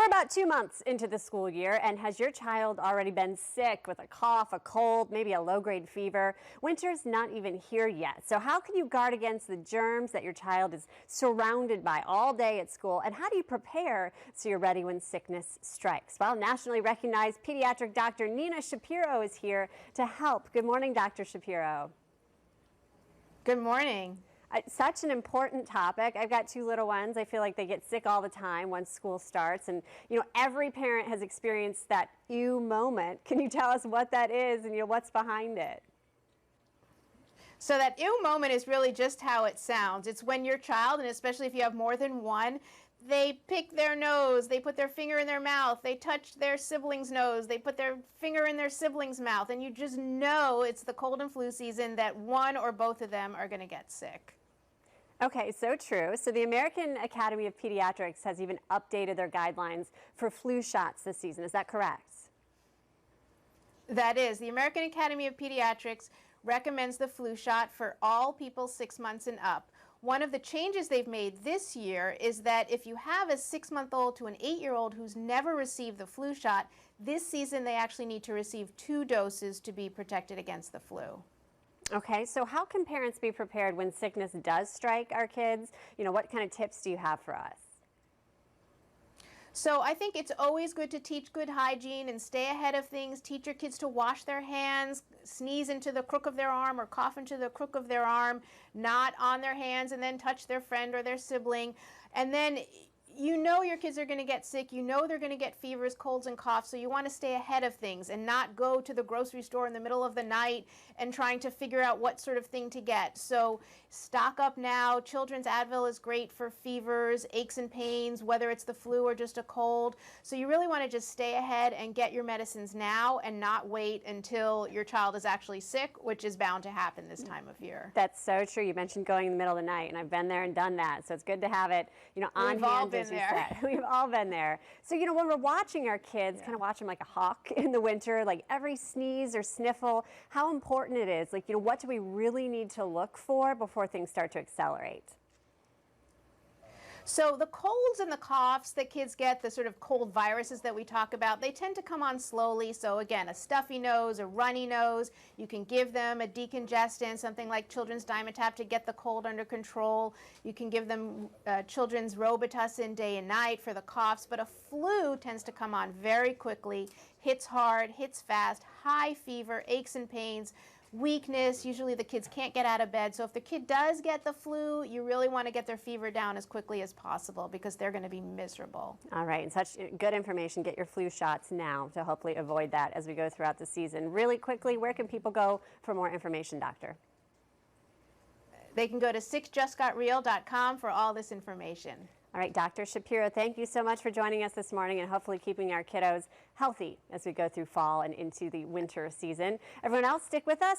We're about 2 months into the school year, and has your child already been sick with a cough, a cold, maybe a low-grade fever? Winter's not even here yet. So how can you guard against the germs that your child is surrounded by all day at school? And how do you prepare so you're ready when sickness strikes? Well, nationally recognized pediatric doctor Nina Shapiro is here to help. Good morning, Dr. Shapiro. Good morning. Such an important topic. I've got 2 little ones. I feel like they get sick all the time once school starts. And, every parent has experienced that ew moment. Can you tell us what that is and, what's behind it? So that ew moment is really just how it sounds. It's when your child, and especially if you have more than one, they pick their nose, they put their finger in their mouth, they touch their sibling's nose, they put their finger in their sibling's mouth, and you just know it's the cold and flu season that one or both of them are going to get sick. Okay, so true. So the American Academy of Pediatrics has even updated their guidelines for flu shots this season. Is that correct? That is. The American Academy of Pediatrics recommends the flu shot for all people 6 months and up. One of the changes they've made this year is that if you have a 6-month-old to an 8-year-old who's never received the flu shot, this season they actually need to receive 2 doses to be protected against the flu. Okay, so how can parents be prepared when sickness does strike our kids? What kind of tips do you have for us? So I think it's always good to teach good hygiene and stay ahead of things. Teach your kids to wash their hands, sneeze into the crook of their arm or cough into the crook of their arm, not on their hands and then touch their friend or their sibling. And then your kids are going to get sick. They're going to get fevers, colds, and coughs. So you want to stay ahead of things and not go to the grocery store in the middle of the night and trying to figure out what sort of thing to get. So stock up now. Children's Advil is great for fevers, aches and pains, whether it's the flu or just a cold. So you really want to just stay ahead and get your medicines now and not wait until your child is actually sick, which is bound to happen this time of year. That's so true. You mentioned going in the middle of the night, and I've been there and done that. So it's good to have it, on hand. As you said. We've all been there. So, when we're watching our kids, kind of watch them like a hawk in the winter, like every sneeze or sniffle, how important it is. Like, what do we really need to look for before things start to accelerate? So the colds and the coughs that kids get, the sort of cold viruses that we talk about, they tend to come on slowly. So again, a stuffy nose, a runny nose, you can give them a decongestant, something like children's Dimetapp to get the cold under control. You can give them children's Robitussin day and night for the coughs. But a flu tends to come on very quickly, hits hard, hits fast, high fever, aches and pains, weakness. Usually the kids can't get out of bed. So if the kid does get the flu, you really want to get their fever down as quickly as possible because they're going to be miserable. All right, and such good information. Get your flu shots now to hopefully avoid that as we go throughout the season. Really quickly, where can people go for more information, Doctor? They can go to sickjustgotreal.com for all this information. All right, Dr. Shapiro, thank you so much for joining us this morning and hopefully keeping our kiddos healthy as we go through fall and into the winter season. Everyone else, stick with us.